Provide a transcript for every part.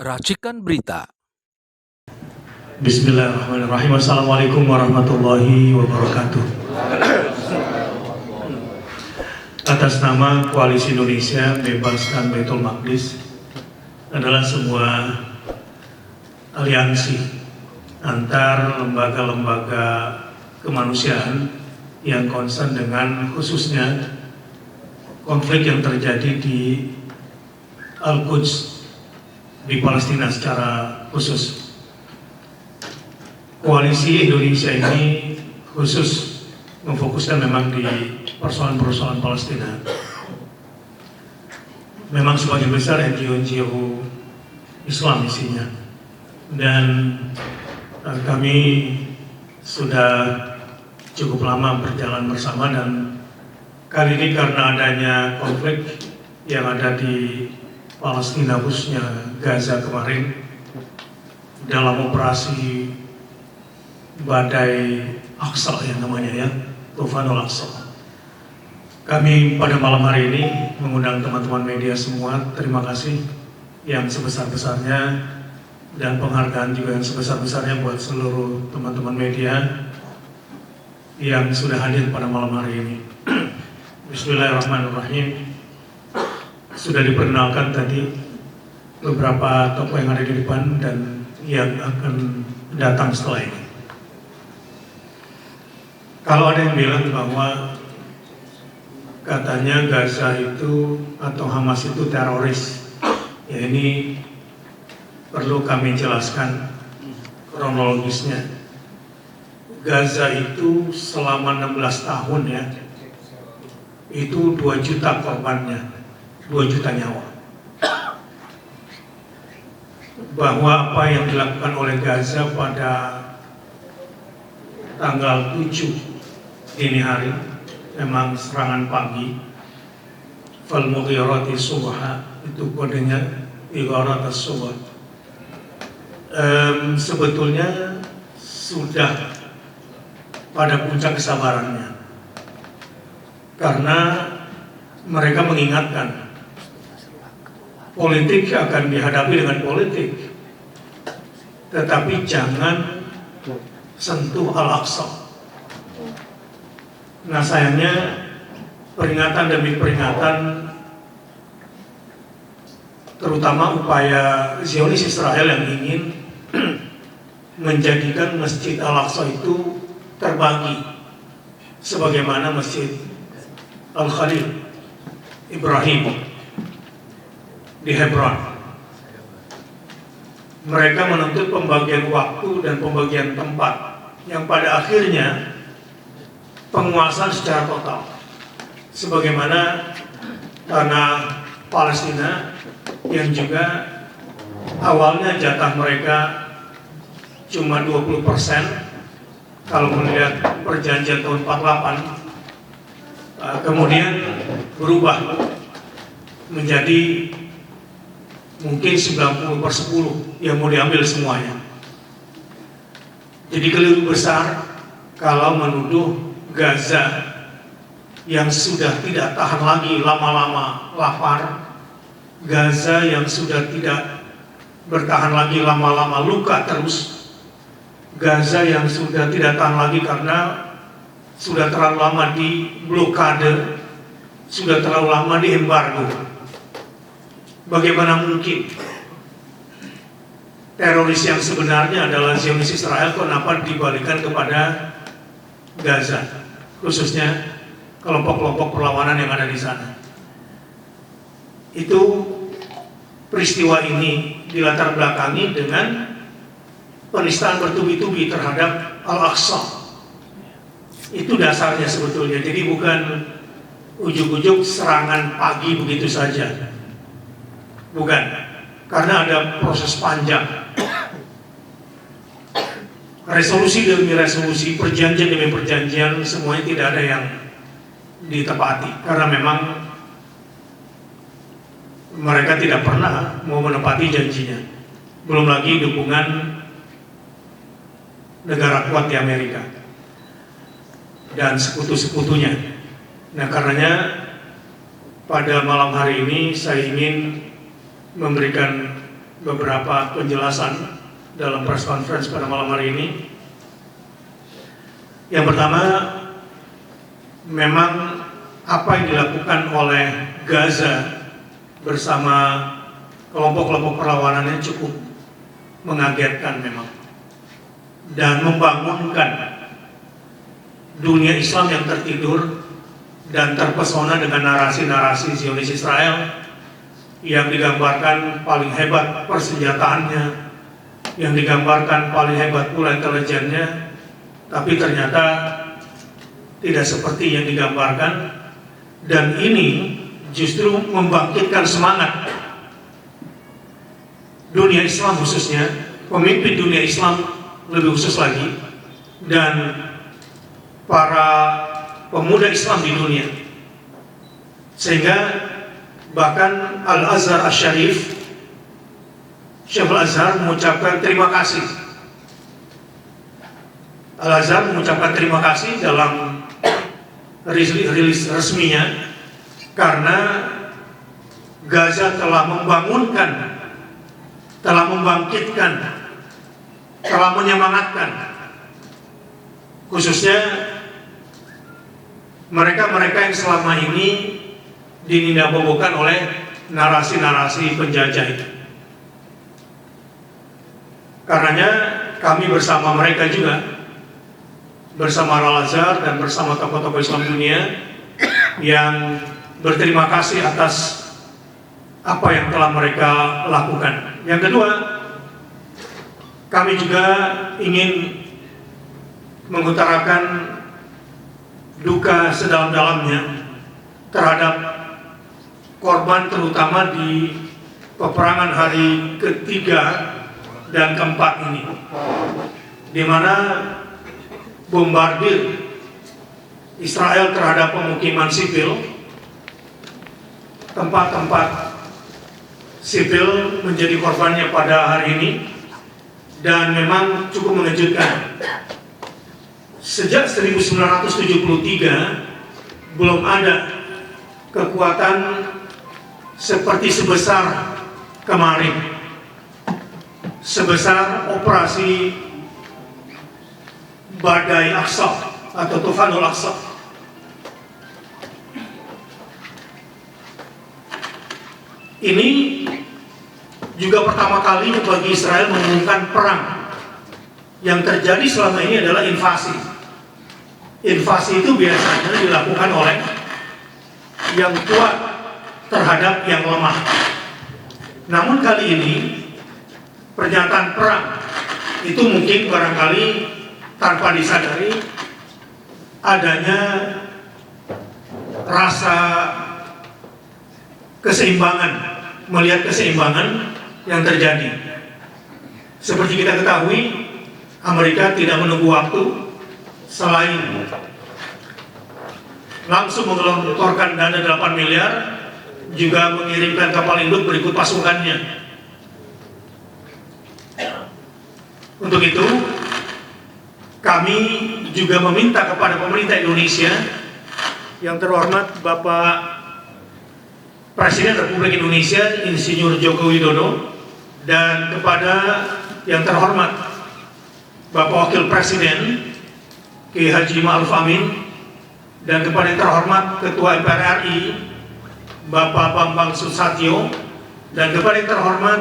Racikan Berita. Bismillahirrahmanirrahim. Assalamualaikum warahmatullahi wabarakatuh. Atas nama Koalisi Indonesia Bebaskan Baitul Maqdis adalah sebuah aliansi antar lembaga-lembaga kemanusiaan yang concern dengan khususnya konflik yang terjadi di Al-Quds di Palestina secara khusus. Koalisi Indonesia ini khusus memfokuskan memang di persoalan-persoalan Palestina. Memang sebagian besar NGO-NGO Islam isinya, dan kami sudah cukup lama berjalan bersama, dan kali ini karena adanya konflik yang ada di Palestina khususnya Gaza kemarin dalam operasi Badai Aqsa yang namanya ya, Tufanul Aqsa. Kami pada malam hari ini mengundang teman-teman media semua. Terima kasih yang sebesar-besarnya dan penghargaan juga yang sebesar-besarnya buat seluruh teman-teman media yang sudah hadir pada malam hari ini. Bismillahirrahmanirrahim. Sudah diperkenalkan tadi beberapa tokoh yang ada di depan dan yang akan datang setelah ini. Kalau ada yang bilang bahwa katanya Gaza itu atau Hamas itu teroris, ya ini perlu kami jelaskan kronologisnya. Gaza itu selama 16 tahun ya, itu 2 juta korbannya, 2 juta nyawa. Bahwa apa yang dilakukan oleh Gaza pada tanggal 7 dini hari, memang serangan pagi, Fal-Mughirati Subha, itu kodenya Igharat as-Subha. Sebetulnya sudah pada puncak kesabarannya, karena mereka mengingatkan politik akan dihadapi dengan politik, tetapi jangan sentuh Al-Aqsa. Nah sayangnya peringatan demi peringatan, terutama upaya Zionis Israel yang ingin menjadikan Masjid Al-Aqsa itu terbagi sebagaimana Masjid Al-Khalil Ibrahim di Hebron. Mereka menuntut pembagian waktu dan pembagian tempat yang pada akhirnya penguasaan secara total, sebagaimana tanah Palestina yang juga awalnya jatah mereka cuma 20%, kalau melihat perjanjian tahun 48, kemudian berubah menjadi mungkin 90/10 yang mau diambil semuanya. Jadi keliru besar kalau menuduh Gaza yang sudah tidak tahan lagi lama-lama lapar, Gaza yang sudah tidak bertahan lagi lama-lama luka terus, Gaza yang sudah tidak tahan lagi karena sudah terlalu lama di blokade, sudah terlalu lama di embargo. Bagaimana mungkin teroris yang sebenarnya adalah Zionis Israel, kenapa dibalikan kepada Gaza, khususnya kelompok-kelompok perlawanan yang ada di sana? Itu peristiwa ini dilatar belakangi dengan penistaan bertubi-tubi terhadap Al-Aqsa. Itu dasarnya sebetulnya. Jadi bukan ujuk-ujuk serangan pagi begitu saja, bukan, karena ada proses panjang, resolusi demi resolusi, perjanjian demi perjanjian, semuanya tidak ada yang ditepati karena memang mereka tidak pernah mau menepati janjinya. Belum lagi dukungan negara kuat di Amerika dan sekutu-sekutunya. Nah karenanya pada malam hari ini saya ingin memberikan beberapa penjelasan dalam press conference pada malam hari ini. Yang pertama, memang apa yang dilakukan oleh Gaza bersama kelompok-kelompok perlawanannya cukup mengagetkan memang, dan membangunkan dunia Islam yang tertidur dan terpesona dengan narasi-narasi Zionis Israel yang digambarkan paling hebat persenjataannya, yang digambarkan paling hebat pula intelijennya, tapi ternyata tidak seperti yang digambarkan. Dan ini justru membangkitkan semangat dunia Islam, khususnya pemimpin dunia Islam lebih khusus lagi, dan para pemuda Islam di dunia, sehingga bahkan Al-Azhar Asy-Syarif, Syekhul Azhar mengucapkan terima kasih. Al-Azhar mengucapkan terima kasih dalam rilis resminya karena Gaza telah membangunkan, telah membangkitkan, telah menyemangatkan khususnya mereka-mereka yang selama ini dinindabobokan oleh narasi-narasi penjajah itu. Karenanya kami bersama mereka juga, bersama Al-Azhar dan bersama tokoh-tokoh Islam dunia, yang berterima kasih atas apa yang telah mereka lakukan. Yang kedua, kami juga ingin mengutarakan duka sedalam-dalamnya terhadap korban, terutama di peperangan hari ketiga dan keempat ini, di mana bombardir Israel terhadap pemukiman sipil, tempat-tempat sipil menjadi korbannya pada hari ini, dan memang cukup mengejutkan. Sejak 1973 belum ada kekuatan seperti sebesar kemarin, sebesar operasi Badai Aqsa atau Tufanul Aqsa. Ini juga pertama kali bagi Israel mengumumkan perang. Yang terjadi selama ini adalah invasi. Invasi itu biasanya dilakukan oleh yang kuat terhadap yang lemah. Namun kali ini pernyataan perang itu mungkin barangkali tanpa disadari adanya rasa keseimbangan, melihat keseimbangan yang terjadi. Seperti kita ketahui, Amerika tidak menunggu waktu selain langsung menggelontorkan dana 8 miliar, juga mengirimkan kapal induk berikut pasukannya. Untuk itu, kami juga meminta kepada pemerintah Indonesia, yang terhormat Bapak Presiden Republik Indonesia Insinyur Joko Widodo, dan kepada yang terhormat Bapak Wakil Presiden Kiai Haji Ma'ruf Amin, dan kepada yang terhormat Ketua MPR RI Bapak Bambang Susatyo, dan kepada yang terhormat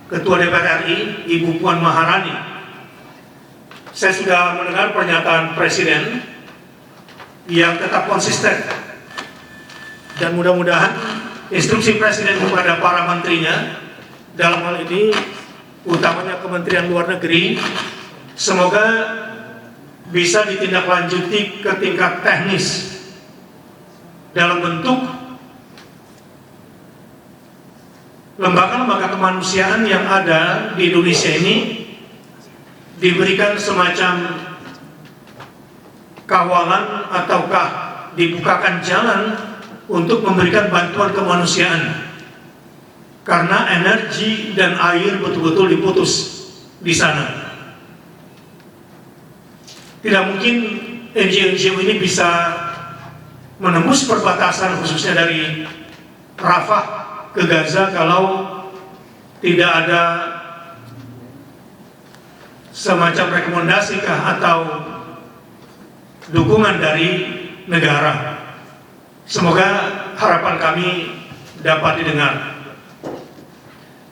Ketua DPR RI Ibu Puan Maharani. Saya sudah mendengar pernyataan Presiden yang tetap konsisten, dan mudah-mudahan instruksi Presiden kepada para menterinya, dalam hal ini utamanya Kementerian Luar Negeri, semoga bisa ditindaklanjuti ke tingkat teknis dalam bentuk lembaga-lembaga kemanusiaan yang ada di Indonesia ini diberikan semacam kawalan ataukah dibukakan jalan untuk memberikan bantuan kemanusiaan, karena energi dan air betul-betul diputus di sana. Tidak mungkin NGO ini bisa menembus perbatasan khususnya dari Rafah ke Gaza kalau tidak ada semacam rekomendasi atau dukungan dari negara. Semoga harapan kami dapat didengar.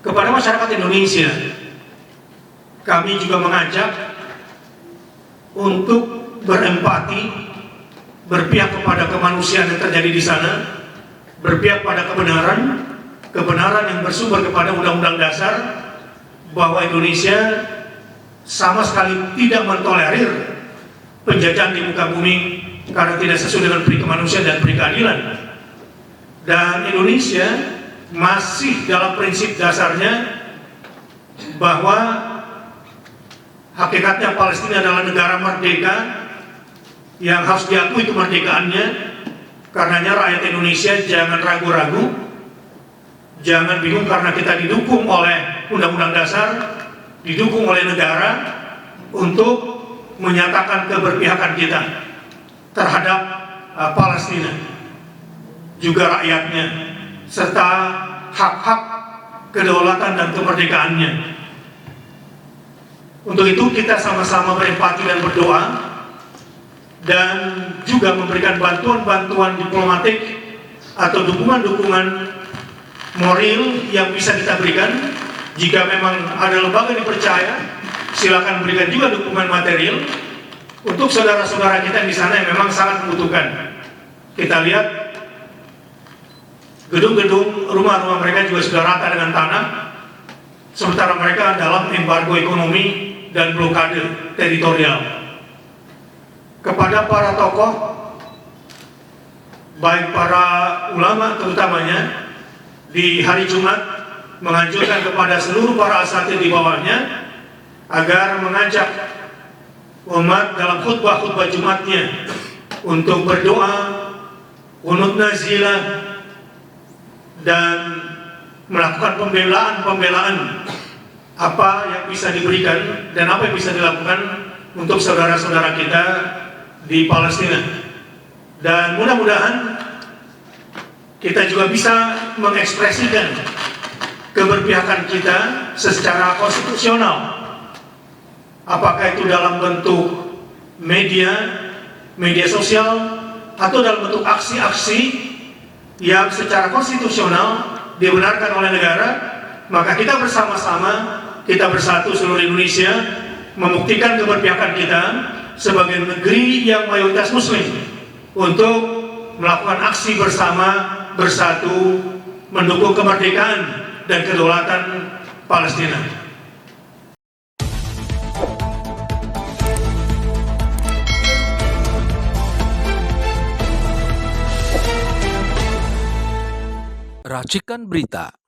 Kepada masyarakat Indonesia, kami juga mengajak untuk berempati, berpihak kepada kemanusiaan yang terjadi di sana, berpihak pada kebenaran yang bersumber kepada Undang-Undang Dasar, bahwa Indonesia sama sekali tidak mentolerir penjajahan di muka bumi karena tidak sesuai dengan peri kemanusiaan dan peri keadilan. Dan Indonesia masih dalam prinsip dasarnya bahwa hakikatnya Palestina adalah negara merdeka yang harus diakui kemerdekaannya. Karenanya rakyat Indonesia jangan ragu-ragu, jangan bingung karena kita didukung oleh Undang-Undang Dasar, didukung oleh negara untuk menyatakan keberpihakan kita terhadap Palestina, juga rakyatnya, serta hak-hak kedaulatan dan kemerdekaannya. Untuk itu kita sama-sama berempati dan berdoa, dan juga memberikan bantuan-bantuan diplomatik atau dukungan-dukungan moral yang bisa kita berikan. Jika memang ada lembaga dipercaya, silakan berikan juga dukungan material untuk saudara-saudara kita di sana yang memang sangat membutuhkan. Kita lihat gedung-gedung rumah-rumah mereka juga sudah rata dengan tanah, sementara mereka dalam embargo ekonomi dan blokade teritorial. Kepada para tokoh, baik para ulama terutamanya, di hari Jumat menganjurkan kepada seluruh para asatidz di bawahnya agar mengajak umat dalam khutbah-khutbah Jumatnya untuk berdoa, qunut nazilah, dan melakukan pembelaan apa yang bisa diberikan dan apa yang bisa dilakukan untuk saudara-saudara kita di Palestina. Dan mudah-mudahan kita juga bisa mengekspresikan keberpihakan kita secara konstitusional, apakah itu dalam bentuk media sosial atau dalam bentuk aksi-aksi yang secara konstitusional dibenarkan oleh negara. Maka kita bersama-sama, kita bersatu seluruh Indonesia membuktikan keberpihakan kita sebagai negeri yang mayoritas muslim untuk melakukan aksi bersatu mendukung kemerdekaan dan kedaulatan Palestina. Racikan Berita